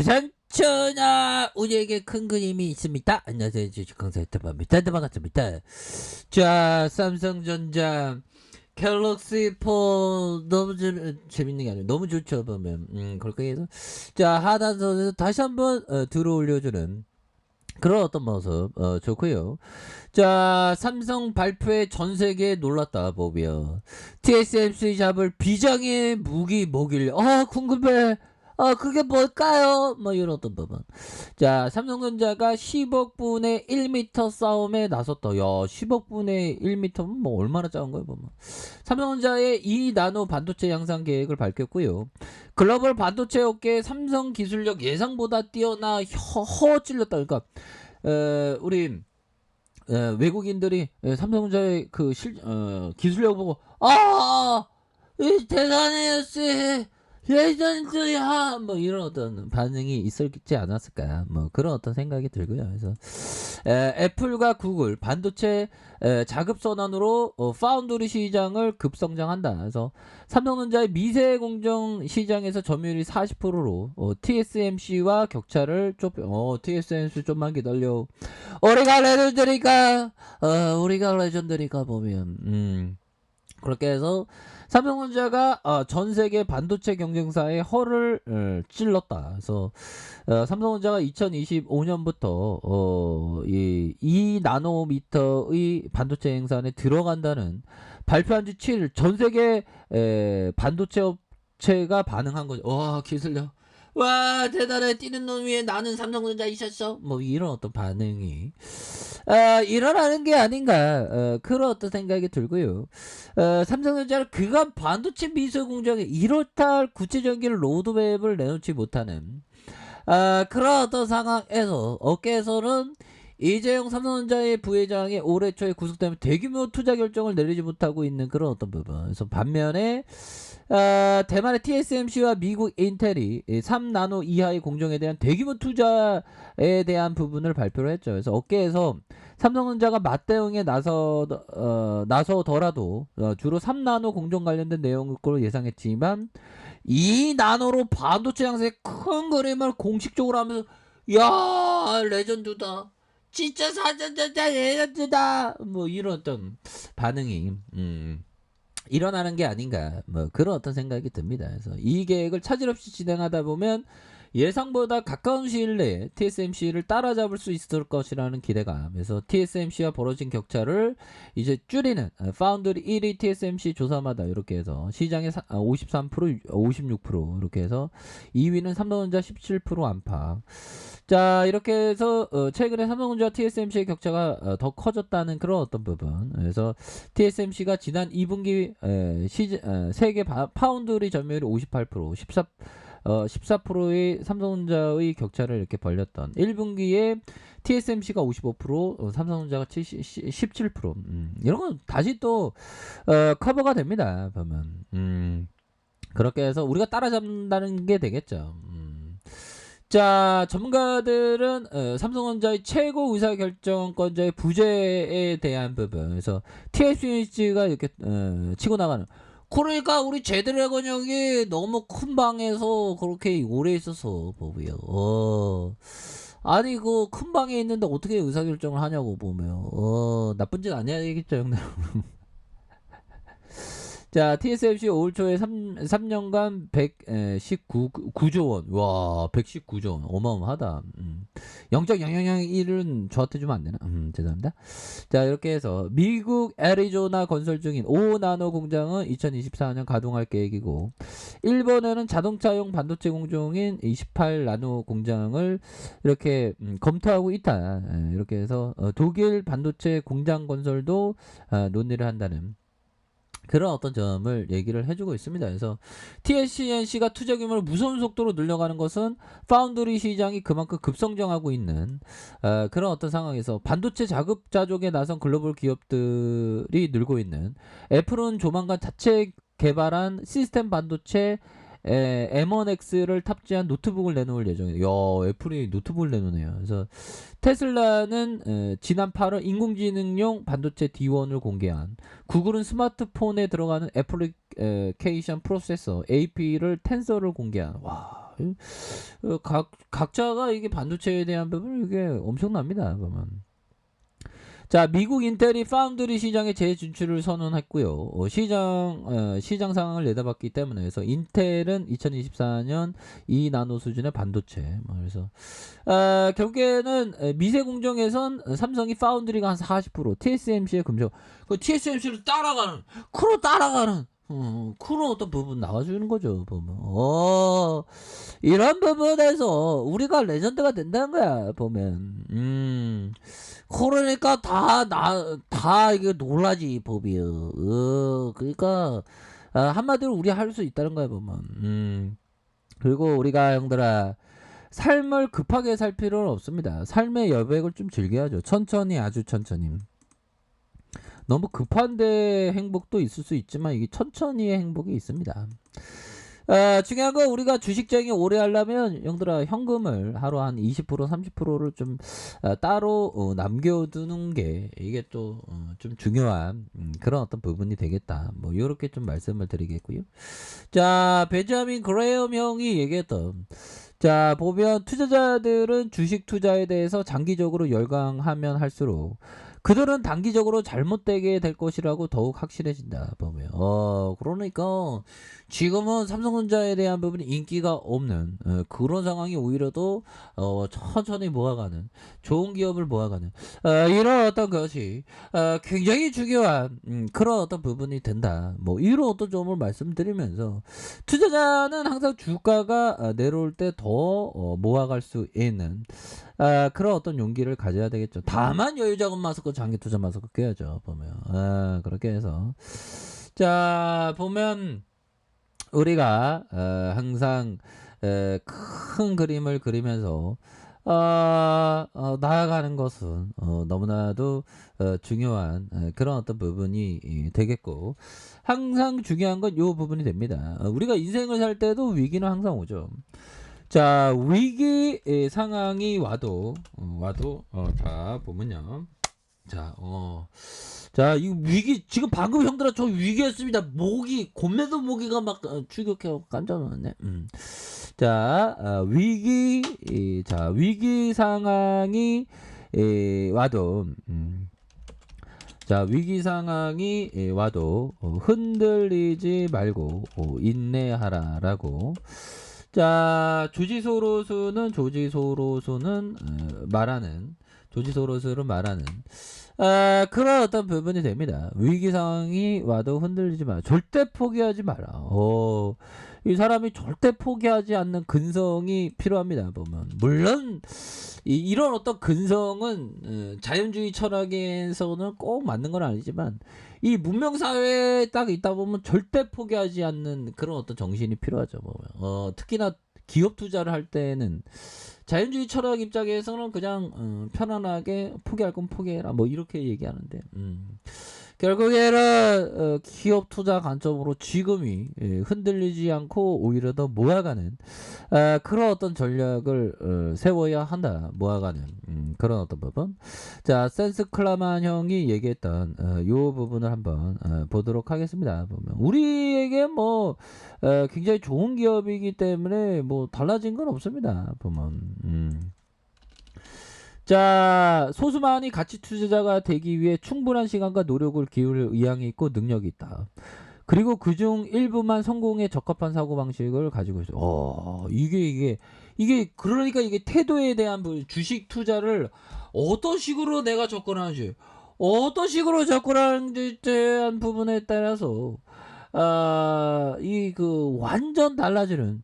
전천하 우리에게 큰 그림이 있습니다. 안녕하세요. 주식강사 유튜버입니다. 반갑습니다. 자, 삼성전자 갤럭시 폴 너무 재밌는 게 아니고 너무 좋죠. 보면 그렇게 해서 자, 하단선에서 다시 한번 들어 올려주는 그런 어떤 모습 좋고요. 자, 삼성 발표에 전 세계 놀랐다 보면 TSMC 잡을 비장의 무기 뭐길래 궁금해. 그게 뭘까요? 뭐 이런 어떤 부분. 자, 삼성전자가 10억 분의 1m 싸움에 나섰다. 야, 10억 분의 1m면 뭐 얼마나 작은 거예요, 보면. 삼성전자의 2나노 반도체 양산 계획을 밝혔고요. 글로벌 반도체 업계 삼성 기술력 예상보다 뛰어나 찔렸다. 그러니까 우리 외국인들이 삼성전자의 그 기술력 보고 대단해요, 씨. 레전드야 뭐 이런 어떤 반응이 있었지 않았을까 뭐 그런 어떤 생각이 들고요. 그래서 애플과 구글 반도체 자급 선언으로 파운드리 시장을 급성장한다. 그래서 삼성전자의 미세 공정 시장에서 점유율이 40%로 TSMC와 격차를 TSMC 좀만 기다려. 우리가 레전드니까 보면 그렇게 해서 삼성전자가 전 세계 반도체 경쟁사의 허를 찔렀다. 그래서 삼성전자가 2025년부터 이 2나노미터의 반도체 생산에 들어간다는 발표한 지 7일 전 세계 반도체 업체가 반응한 거죠. 와, 기술력. 와, 대단해. 뛰는 놈 위에 나는 삼성전자 있었어. 뭐 이런 어떤 반응이 일어나는 게 아닌가 그런 어떤 생각이 들고요. 삼성전자는 그간 반도체 미술 공정에 이렇다 할 구체적인 로드맵을 내놓지 못하는 그런 어떤 상황에서 업계에서는 이재용 삼성전자의 부회장이 올해 초에 구속되면 대규모 투자 결정을 내리지 못하고 있는 그런 어떤 부분. 그래서 반면에 대만의 TSMC와 미국 인텔이 3나노 이하의 공정에 대한 대규모 투자에 대한 부분을 발표를 했죠. 그래서 업계에서 삼성전자가 맞대응에 나서더라도 주로 3나노 공정 관련된 내용을 걸로 예상했지만 2나노로 반도체 양산의 큰 그림을 공식적으로 하면서 야, 레전드다. 진짜 삼성전자 레전드다. 뭐 이런 어떤 반응이 일어나는 게 아닌가 뭐 그런 어떤 생각이 듭니다. 그래서 이 계획을 차질 없이 진행하다 보면 예상보다 가까운 시일 내에 TSMC를 따라잡을 수 있을 것이라는 기대감. 그래서 TSMC와 벌어진 격차를 이제 줄이는 파운드리 1위 TSMC 조사마다 이렇게 해서 시장의 53%, 56% 이렇게 해서 2위는 삼성전자 17% 안팎. 자, 이렇게 해서 최근에 삼성전자와 TSMC의 격차가 더 커졌다는 그런 어떤 부분. 그래서 TSMC가 지난 2분기 세계 파운드리 점유율이 58%, 14%의 삼성전자의 격차를 이렇게 벌렸던 1분기에 TSMC가 55%, 삼성전자가 17%. 이런 건 다시 또 커버가 됩니다. 보면 그렇게 해서 우리가 따라잡는다는 게 되겠죠. 자, 전문가들은 삼성전자의 최고 의사결정권자의 부재에 대한 부분, 그래서 TSMC가 이렇게 치고 나가는. 그러니까 우리 제드래곤 형이 너무 큰 방에서 그렇게 오래 있어서 보고요. 아니 그 큰 방에 있는데 어떻게 의사결정을 하냐고 보면 나쁜 짓 아니야겠죠, 형들. 자, TSMC 올 초에 3년간 119조 원. 와, 119조 원. 어마어마하다. 0.0001은 저한테 주면 안 되나? 죄송합니다. 자, 이렇게 해서 미국 애리조나 건설 중인 5나노 공장은 2024년 가동할 계획이고, 일본에는 자동차용 반도체 공정인 28나노 공장을 이렇게 검토하고 있다. 이렇게 해서 독일 반도체 공장 건설도 논의를 한다는 그런 어떤 점을 얘기를 해주고 있습니다. 그래서 TSMC가 투자 규모를 무서운 속도로 늘려가는 것은 파운드리 시장이 그만큼 급성장하고 있는 그런 어떤 상황에서 반도체 자급자족에 나선 글로벌 기업들이 늘고 있는 애플은 조만간 자체 개발한 시스템 반도체 M1X를 탑재한 노트북을 내놓을 예정이에요. 야, 애플이 노트북을 내놓네요. 그래서 테슬라는 지난 8월 인공지능용 반도체 D1을 공개한, 구글은 스마트폰에 들어가는 애플리케이션 프로세서 AP를 텐서를 공개한. 와, 각자가 이게 반도체에 대한 부분 이게 엄청납니다. 보면. 자, 미국 인텔이 파운드리 시장에 재진출을 선언했고요. 시장 상황을 내다봤기 때문에 그래서 인텔은 2024년 2나노 수준의 반도체. 그래서 결국에는 미세 공정에선 삼성이 파운드리가 한 40%, TSMC의 금속, 그 TSMC를 따라가는, 크로 따라가는. 크로 어떤 부분 나와주는 거죠, 보면. 이런 부분에서 우리가 레전드가 된다는 거야, 보면. 그러니까 다 이게 놀라지, 법이. 그러니까, 한마디로 우리 할 수 있다는 거야, 보면. 그리고 우리가, 형들아, 삶을 급하게 살 필요는 없습니다. 삶의 여백을 좀 즐겨야죠. 천천히, 아주 천천히. 너무 급한데 행복도 있을 수 있지만 이게 천천히의 행복이 있습니다. 중요한 건 우리가 주식쟁이 오래 하려면 형들아 현금을 하루 한 20% 30%를 좀 따로 남겨두는 게 이게 또 좀 중요한 그런 어떤 부분이 되겠다. 뭐 이렇게 좀 말씀을 드리겠고요. 자, 베자민 그레엄 형이 얘기했던, 자, 보면 투자자들은 주식 투자에 대해서 장기적으로 열광하면 할수록 그들은 단기적으로 잘못되게 될 것이라고 더욱 확실해진다, 보면. 그러니까 지금은 삼성전자에 대한 부분이 인기가 없는 그런 상황이 오히려 더 천천히 모아가는, 좋은 기업을 모아가는 이런 어떤 것이 굉장히 중요한 그런 어떤 부분이 된다. 뭐 이런 어떤 점을 말씀드리면서 투자자는 항상 주가가 내려올 때 더 모아갈 수 있는 그런 어떤 용기를 가져야 되겠죠. 다만 여유자금 마스크, 장기 투자 마스크 껴야죠, 보면. 그렇게 해서. 자, 보면, 우리가, 항상, 큰 그림을 그리면서, 나아가는 것은, 너무나도, 중요한, 그런 어떤 부분이 되겠고, 항상 중요한 건 요 부분이 됩니다. 우리가 인생을 살 때도 위기는 항상 오죠. 자, 위기 상황이 와도 자, 보면요. 자, 이 위기, 지금 방금 형들아 저 위기였습니다. 곰매도 모기가 막 출격해서 깜짝 놀랐네. 자, 위기 상황이 와도, 자, 위기 상황이 와도 흔들리지 말고 인내하라라고. 자, 조지 소로스를 말하는 그런 어떤 부분이 됩니다. 위기 상황이 와도 흔들리지 마. 절대 포기하지 마라. 이 사람이 절대 포기하지 않는 근성이 필요합니다. 보면 물론 이런 어떤 근성은 자연주의 철학에서는 꼭 맞는 건 아니지만 이 문명 사회에 딱 있다 보면 절대 포기하지 않는 그런 어떤 정신이 필요하죠. 보면 특히나 기업 투자를 할 때는 자연주의 철학 입장에서는 그냥 편안하게 포기할 건 포기해라 뭐 이렇게 얘기하는데 결국에는 기업 투자 관점으로 지금이 흔들리지 않고 오히려 더 모아가는 그런 어떤 전략을 세워야 한다. 모아가는 그런 어떤 부분. 자, 센스 클라만 형이 얘기했던 요 부분을 한번 보도록 하겠습니다. 보면 우리에게 뭐 굉장히 좋은 기업이기 때문에 뭐 달라진 건 없습니다. 보면 자, 소수만이 가치 투자자가 되기 위해 충분한 시간과 노력을 기울일 의향이 있고 능력이 있다. 그리고 그중 일부만 성공에 적합한 사고방식을 가지고 있어. 이게 그러니까 이게 태도에 대한 주식 투자를 어떤 식으로 내가 접근하는지, 어떤 식으로 접근하는지에 대한 부분에 따라서 완전 달라지는,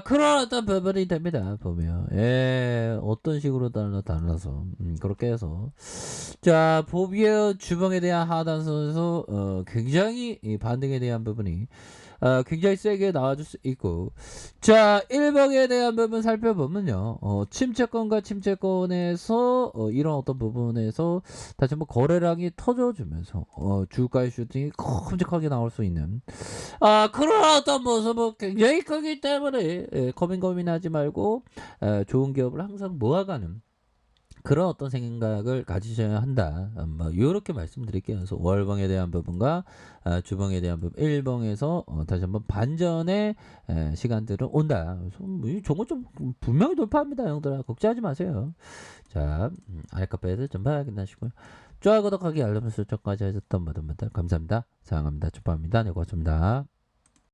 그런 어떤 부분이 됩니다, 보면. 어떤 식으로 달라서, 그렇게 해서. 자, 보비의 주봉에 대한 하단선에서, 굉장히 이 반등에 대한 부분이, 굉장히 세게 나와줄 수 있고. 자, 1번에 대한 부분 살펴보면요. 침체권과 침체권에서, 이런 어떤 부분에서 다시 한번 거래량이 터져주면서, 주가의 슈팅이 끔찍하게 나올 수 있는, 그런 어떤 모습은 굉장히 크기 때문에, 고민하지 말고, 좋은 기업을 항상 모아가는, 그런 어떤 생각을 가지셔야 한다. 뭐 요렇게 말씀드릴게요. 그래서 월봉에 대한 부분과 주봉에 대한 부분, 일봉에서 다시 한번 반전의 시간들은 온다. 그래서 이 저거 좀 분명히 돌파합니다, 형들아. 걱정하지 마세요. 자, 알카페에서 좀 확인하시고요. 좋아요, 구독하기, 알람 설정까지 하셨던 모든 분들 감사합니다. 사랑합니다. 축복합니다. 네, 고맙습니다.